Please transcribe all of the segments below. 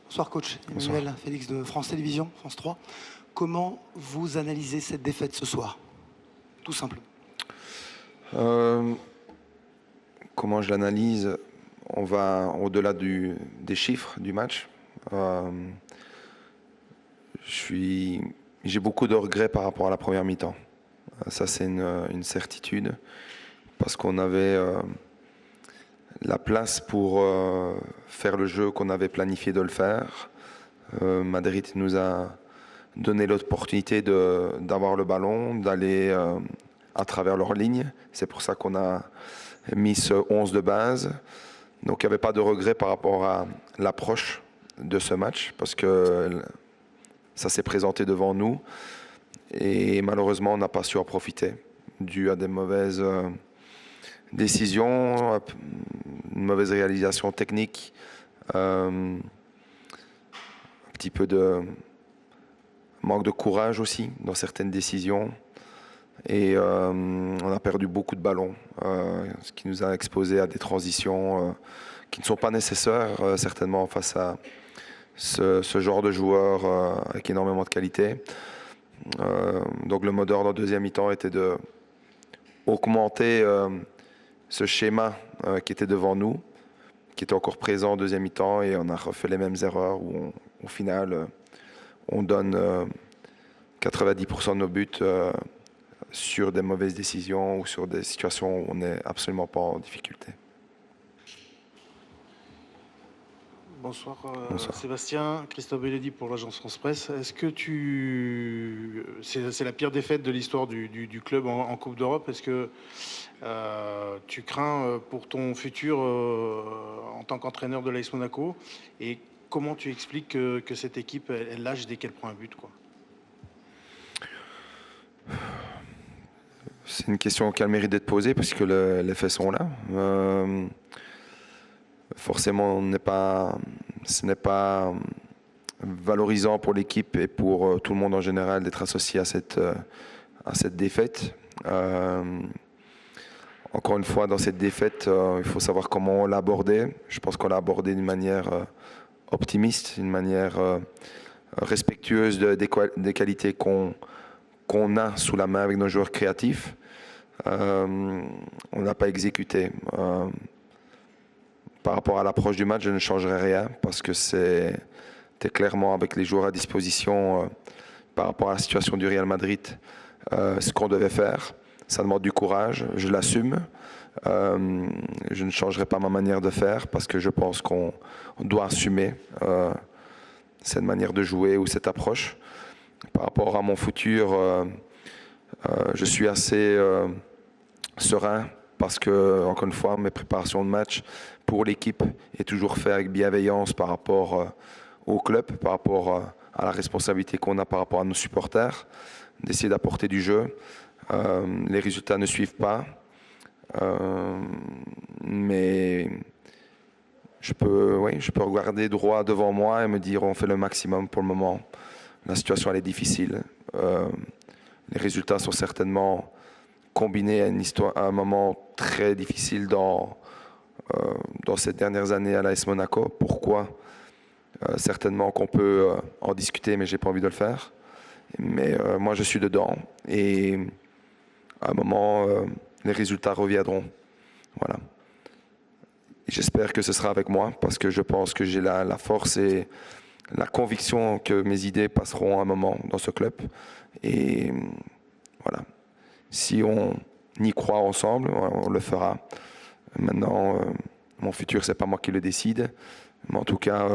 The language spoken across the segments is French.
Bonsoir coach, Emmanuel Félix de France Télévisions, France 3. Comment vous analysez cette défaite ce soir? Tout simple. Comment je l'analyse? On va au-delà des chiffres du match. J'ai beaucoup de regrets par rapport à la première mi-temps. Ça, c'est une certitude. Parce qu'on avait la place pour faire le jeu qu'on avait planifié de le faire. Madrid nous a donné l'opportunité d'avoir le ballon, d'aller à travers leur ligne. C'est pour ça qu'on a mis ce 11 de base. Donc il n'y avait pas de regret par rapport à l'approche de ce match, parce que ça s'est présenté devant nous. Et malheureusement, on n'a pas su en profiter, dû à des mauvaises décisions, une mauvaise réalisation technique, un petit peu de manque de courage aussi dans certaines décisions. Et on a perdu beaucoup de ballons, ce qui nous a exposé à des transitions qui ne sont pas nécessaires, certainement face à ce genre de joueurs avec énormément de qualité. Donc le mot d'ordre en deuxième mi-temps était de augmenter ce schéma qui était devant nous, qui était encore présent en deuxième mi-temps, et on a refait les mêmes erreurs où au final on donne 90% de nos buts sur des mauvaises décisions ou sur des situations où on n'est absolument pas en difficulté. Bonsoir, Bonsoir. Sébastien, Christophe Belledi pour l'agence France Presse. Est-ce que c'est la pire défaite de l'histoire du club en Coupe d'Europe? Est-ce que tu crains pour ton futur en tant qu'entraîneur de l'AS Monaco? Et comment tu expliques que cette équipe, elle lâche dès qu'elle prend un but, quoi? C'est une question qui a le mérite d'être posée, parce que les faits sont là. Forcément, ce n'est pas valorisant pour l'équipe et pour tout le monde en général d'être associé à cette défaite. Encore une fois, dans cette défaite, il faut savoir comment on l'a abordée. Je pense qu'on l'a abordée d'une manière optimiste, d'une manière respectueuse des qualités qu'on a sous la main avec nos joueurs créatifs. On n'a pas exécuté. Par rapport à l'approche du match, je ne changerai rien, parce que c'était clairement avec les joueurs à disposition par rapport à la situation du Real Madrid ce qu'on devait faire. Ça demande du courage, je l'assume. Je ne changerai pas ma manière de faire, parce que je pense qu'on doit assumer cette manière de jouer ou cette approche. Par rapport à mon futur, je suis assez serein, parce que, encore une fois, mes préparations de match pour l'équipe est toujours fait avec bienveillance par rapport au club, par rapport à la responsabilité qu'on a par rapport à nos supporters, d'essayer d'apporter du jeu. Les résultats ne suivent pas, mais je peux regarder droit devant moi et me dire on fait le maximum pour le moment. La situation elle est difficile. Les résultats sont certainement combinés à un moment très difficile dans ces dernières années à l'AS Monaco. Pourquoi? Certainement qu'on peut en discuter, mais j'ai pas envie de le faire. Mais moi je suis dedans, et à un moment les résultats reviendront. Voilà. Et j'espère que ce sera avec moi, parce que je pense que j'ai la force et la conviction que mes idées passeront un moment dans ce club. Et voilà. Si on y croit ensemble, on le fera. Maintenant, mon futur, c'est pas moi qui le décide. Mais en tout cas,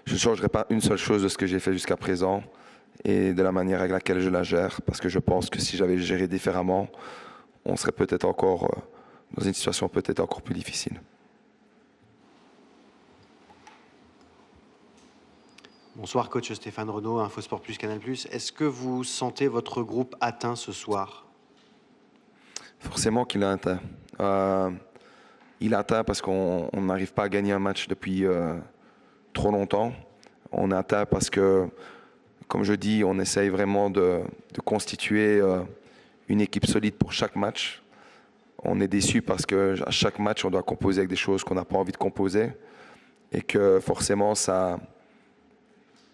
je ne changerai pas une seule chose de ce que j'ai fait jusqu'à présent et de la manière avec laquelle je la gère, parce que je pense que si j'avais géré différemment, on serait peut-être encore dans une situation peut-être encore plus difficile. Bonsoir coach, Stéphane Renaud, Infosport Plus, Canal+. Est-ce que vous sentez votre groupe atteint ce soir? Forcément qu'il a atteint. Il a atteint parce qu'on n'arrive pas à gagner un match depuis trop longtemps. On a atteint parce que, comme je dis, on essaye vraiment de constituer une équipe solide pour chaque match. On est déçu parce qu'à chaque match, on doit composer avec des choses qu'on n'a pas envie de composer. et que forcément ça,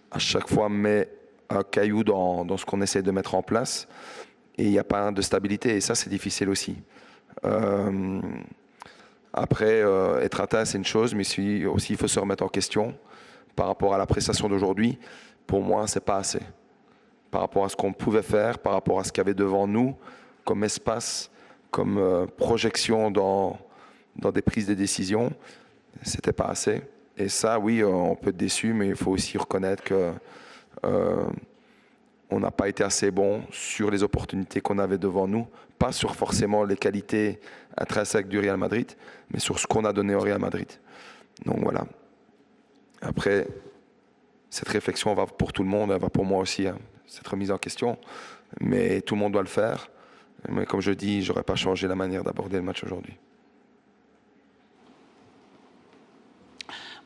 à chaque fois, met un caillou dans ce qu'on essaie de mettre en place et il n'y a pas de stabilité et ça c'est difficile aussi. Après, être atteint c'est une chose, mais aussi il faut se remettre en question par rapport à la prestation d'aujourd'hui. Pour moi, c'est pas assez. Par rapport à ce qu'on pouvait faire, par rapport à ce qu'il y avait devant nous, comme espace, comme projection dans des prises de décision, c'était pas assez. Et ça, oui, on peut être déçu, mais il faut aussi reconnaître que on n'a pas été assez bon sur les opportunités qu'on avait devant nous, pas sur forcément les qualités intrinsèques du Real Madrid, mais sur ce qu'on a donné au Real Madrid. Donc voilà. Après, cette réflexion va pour tout le monde, elle va pour moi aussi, hein, cette remise en question, mais tout le monde doit le faire. Mais comme je dis, j'aurais pas changé la manière d'aborder le match aujourd'hui.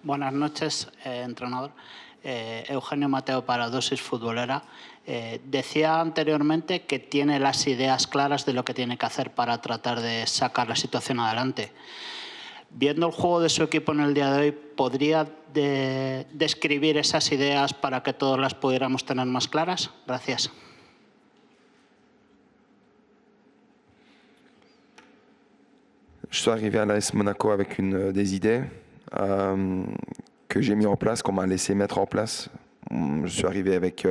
Buenas noches, entrenador. Eugenio Mateo para Dosis Futbolera. Decía anteriormente que tiene las ideas claras de lo que tiene que hacer para tratar de sacar la situación adelante. Viendo el juego de su equipo en el día de hoy, ¿podría describir esas ideas para que todos las pudiéramos tener más claras? Gracias. Je suis arrivé à l'AS Monaco avec des idées que j'ai mis en place, qu'on m'a laissé mettre en place. Je suis arrivé avec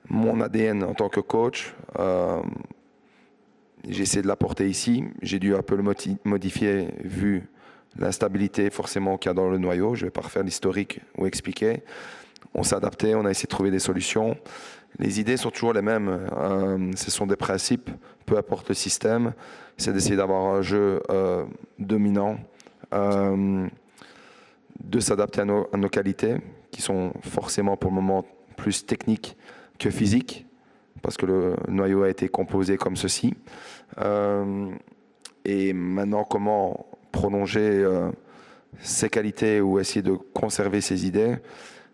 mon ADN en tant que coach. J'ai essayé de l'apporter ici. J'ai dû un peu le modifier vu l'instabilité forcément qu'il y a dans le noyau. Je ne vais pas refaire l'historique ou expliquer. On s'est adapté, on a essayé de trouver des solutions. Les idées sont toujours les mêmes. Ce sont des principes, peu importe le système. C'est d'essayer d'avoir un jeu dominant, de s'adapter à nos qualités, qui sont forcément pour le moment plus techniques que physiques, parce que le noyau a été composé comme ceci. Et maintenant, comment prolonger ces qualités ou essayer de conserver ces idées,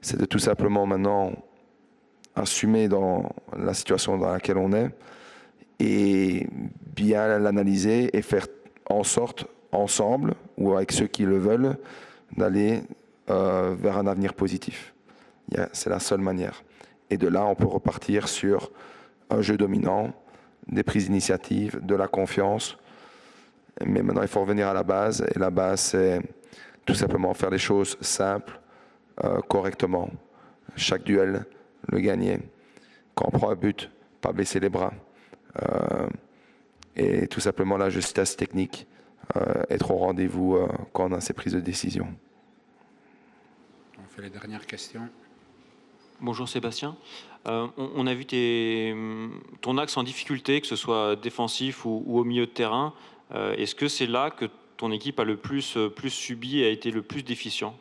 c'est de tout simplement maintenant assumer dans la situation dans laquelle on est et bien l'analyser et faire en sorte, ensemble ou avec ceux qui le veulent, d'aller vers un avenir positif. C'est la seule manière. Et de là, on peut repartir sur un jeu dominant, des prises d'initiative, de la confiance. Mais maintenant, il faut revenir à la base. Et la base, c'est tout simplement faire les choses simples, correctement. Chaque duel, le gagner. Quand on prend un but, pas baisser les bras. Et tout simplement la justesse technique, être au rendez-vous quand on a ces prises de décision. On fait les dernières questions. Bonjour Sébastien. On a vu ton axe en difficulté, que ce soit défensif ou au milieu de terrain. Est-ce que c'est là que ton équipe a le plus subi et a été le plus déficient ?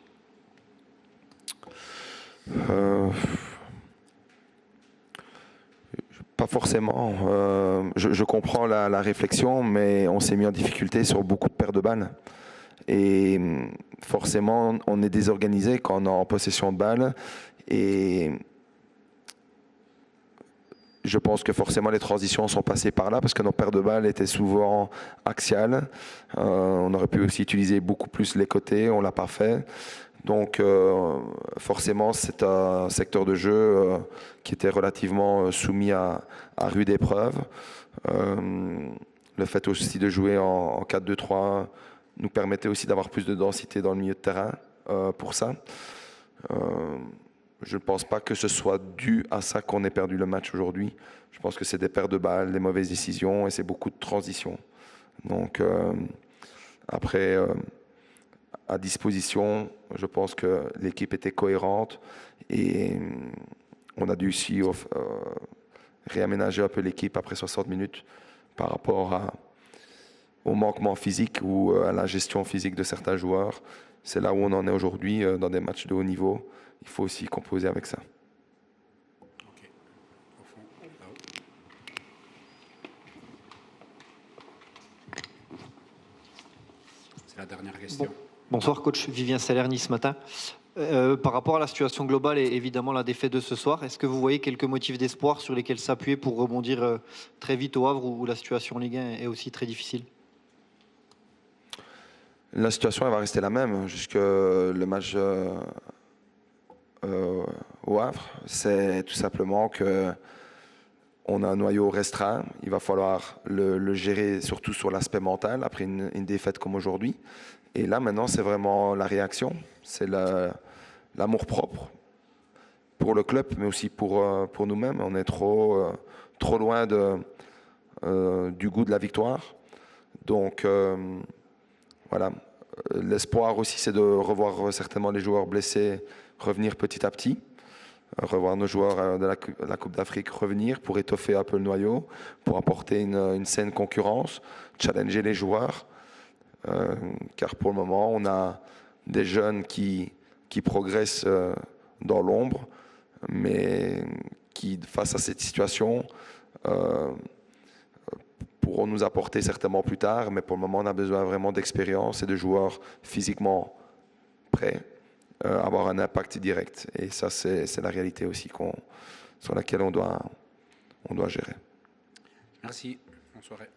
Pas forcément. Je comprends la réflexion, mais on s'est mis en difficulté sur beaucoup de pertes de balles. Et forcément, on est désorganisé quand on est en possession de balles. Et je pense que forcément les transitions sont passées par là parce que nos pertes de balles étaient souvent axiales. On aurait pu aussi utiliser beaucoup plus les côtés, on ne l'a pas fait. Donc forcément c'est un secteur de jeu qui était relativement soumis à rude épreuve. Le fait aussi de jouer en 4-2-3 nous permettait aussi d'avoir plus de densité dans le milieu de terrain pour ça. Je ne pense pas que ce soit dû à ça qu'on ait perdu le match aujourd'hui. Je pense que c'est des pertes de balles, des mauvaises décisions et c'est beaucoup de transitions. Donc après, à disposition, je pense que l'équipe était cohérente et on a dû aussi réaménager un peu l'équipe après 60 minutes par rapport au manquement physique ou à la gestion physique de certains joueurs. C'est là où on en est aujourd'hui dans des matchs de haut niveau. Il faut aussi composer avec ça. Ok. Au fond, là-haut. C'est la dernière question. Bonsoir coach, Vivien Salerni ce matin. Par rapport à la situation globale et évidemment la défaite de ce soir, est-ce que vous voyez quelques motifs d'espoir sur lesquels s'appuyer pour rebondir très vite au Havre où la situation en Ligue 1 est aussi très difficile ? La situation elle va rester la même jusque le match au Havre. C'est tout simplement que on a un noyau restreint. Il va falloir le gérer surtout sur l'aspect mental après une défaite comme aujourd'hui. Et là maintenant c'est vraiment la réaction, c'est l'amour propre pour le club mais aussi pour nous-mêmes. On est trop loin du goût de la victoire. Donc voilà. L'espoir aussi, c'est de revoir certainement les joueurs blessés revenir petit à petit, revoir nos joueurs de la Coupe d'Afrique revenir pour étoffer un peu le noyau, pour apporter une saine concurrence, challenger les joueurs, car pour le moment, on a des jeunes qui progressent dans l'ombre, mais qui, face à cette situation, pourront nous apporter certainement plus tard, mais pour le moment, on a besoin vraiment d'expérience et de joueurs physiquement prêts à avoir un impact direct. Et ça, c'est la réalité aussi sur laquelle on doit gérer. Merci. Bonne soirée.